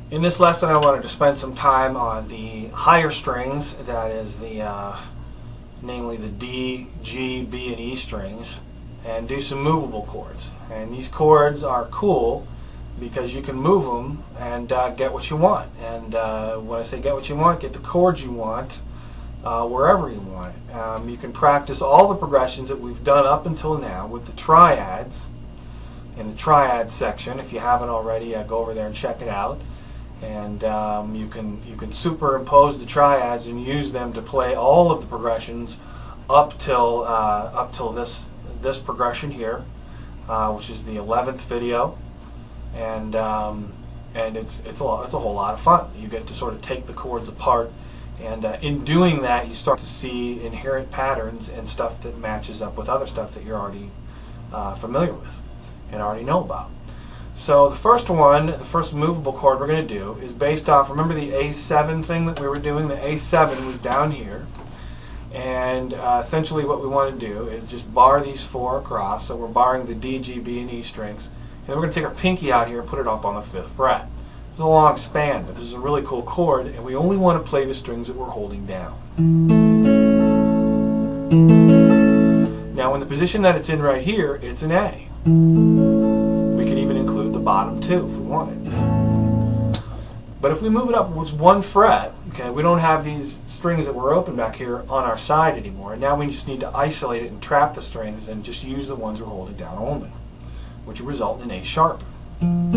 In this lesson, I wanted to spend some time on the higher strings, that is namely the D, G, B, and E strings, and do some movable chords. And these chords are cool because you can move them and get what you want. And when I say get what you want, get the chords you want wherever you want it. You can practice all the progressions that we've done up until now with the triads in the triad section. If you haven't already, go over there and check it out. And you can superimpose the triads and use them to play all of the progressions up till this progression here, which is the 11th video, and it's a whole lot of fun. You get to sort of take the chords apart, and in doing that, you start to see inherent patterns and stuff that matches up with other stuff that you're already familiar with and already know about. So the first one, the first movable chord we're going to do is based off, remember the A7 thing that we were doing? The A7 was down here, and essentially what we want to do is just bar these four across. So we're barring the D, G, B, and E strings, and then we're going to take our pinky out here and put it up on the 5th fret. It's a long span, but this is a really cool chord, and we only want to play the strings that we're holding down. Now in the position that it's in right here, it's an A. We can even include the bottom too if we wanted. But if we move it upwards 1 fret, okay, we don't have these strings that were open back here on our side anymore. And now we just need to isolate it and trap the strings and just use the ones we're holding down only, which will result in A sharp. And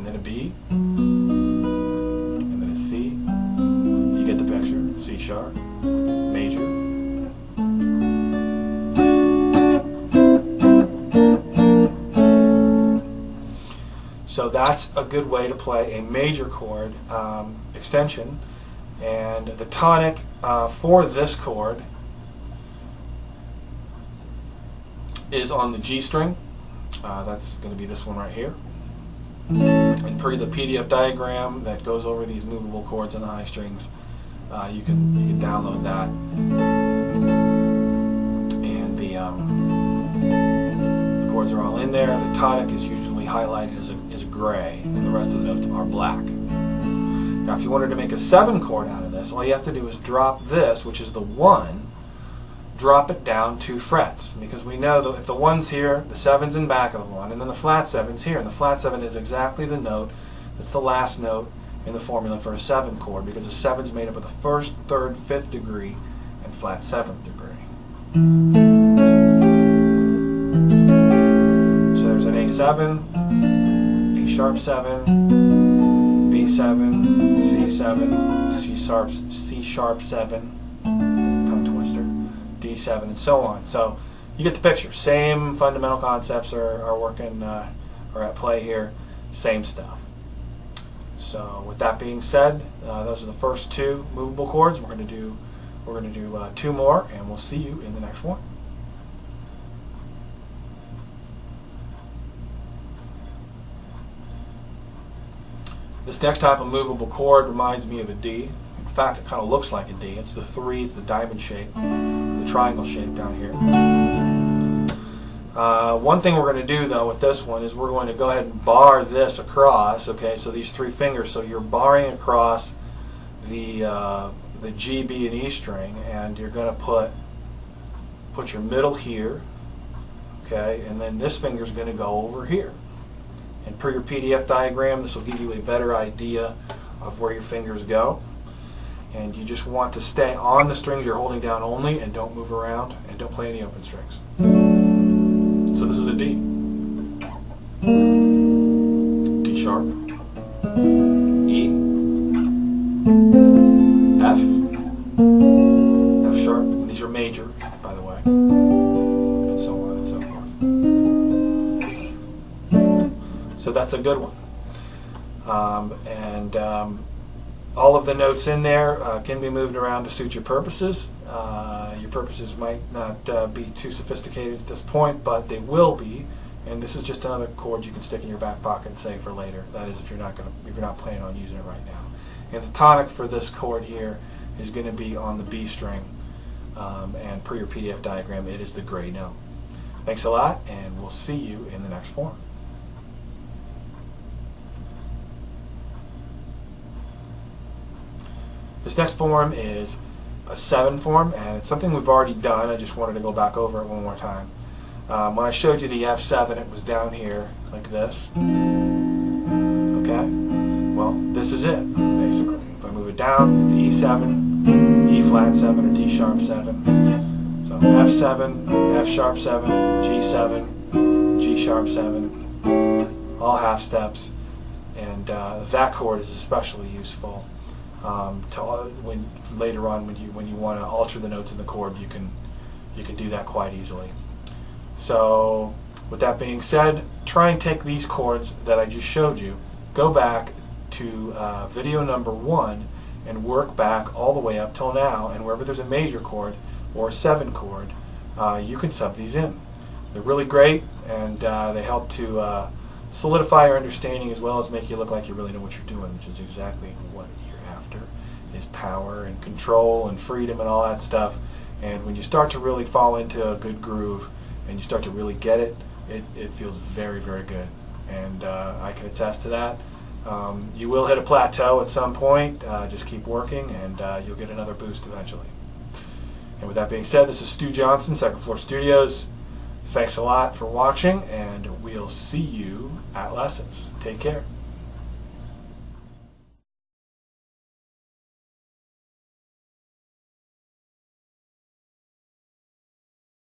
then a B, and then a C. You get the picture. C sharp, major. So that's a good way to play a major chord extension. And the tonic for this chord is on the G string. That's going to be this one right here. And per the PDF diagram that goes over these movable chords on the high strings, you can download that. And the chords are all in there. The tonic is usually highlighted as gray, and the rest of the notes are black. Now if you wanted to make a 7 chord out of this, all you have to do is drop this, which is the 1, drop it down 2 frets, because we know that if the 1's here, the 7's in back of the 1, and then the flat 7's here, and the flat 7 is exactly the note that's the last note in the formula for a 7 chord, because the 7's made up of the 1st, 3rd, 5th degree, and flat 7th degree. So there's an A7, sharp 7, B7, C7, C sharp 7, tongue twister, D7, and so on. So you get the picture. Same fundamental concepts are working or at play here. Same stuff. So with that being said, those are the first 2 movable chords. We're going to do 2 more, and we'll see you in the next one. This next type of movable chord reminds me of a D. In fact, it kind of looks like a D. It's the 3, it's the diamond shape, the triangle shape down here. One thing we're going to do though with this one is we're going to go ahead and bar this across. Okay, so these 3 fingers. So you're barring across the G, B, and E string, and you're going to put your middle here. Okay, and then this finger is going to go over here. And per your PDF diagram, this will give you a better idea of where your fingers go. And you just want to stay on the strings you're holding down only, and don't move around, and don't play any open strings. So this is a D. D sharp, E, F, F sharp. These are major, by the way. And so on and so forth. So that's a good one. All of the notes in there can be moved around to suit your purposes. Your purposes might not be too sophisticated at this point, but they will be. And this is just another chord you can stick in your back pocket and save for later. That is, if you're not planning on using it right now. And the tonic for this chord here is going to be on the B string. And per your PDF diagram, it is the gray note. Thanks a lot, and we'll see you in the next form. This next form is a 7 form, and it's something we've already done. I just wanted to go back over it one more time. When I showed you the F7, it was down here like this. Okay? Well, this is it, basically. If I move it down, it's E7, E flat 7, or D sharp 7. So F7, F sharp 7, G7, G sharp 7, all half steps. And that chord is especially useful when later on when you want to alter the notes in the chord, you can do that quite easily. So with that being said, try and take these chords that I just showed you, go back to video number 1 and work back all the way up till now, and wherever there's a major chord or a 7 chord, you can sub these in. They're really great, and they help to solidify your understanding as well as make you look like you really know what you're doing, which is exactly what you're after, is power and control and freedom and all that stuff. And when you start to really fall into a good groove and you start to really get it, it feels very, very good. And I can attest to that. You will hit a plateau at some point. Just keep working, and you'll get another boost eventually. And with that being said, this is Stu Johnson, Second Floor Studios. Thanks a lot for watching, and we'll see you at lessons. Take care.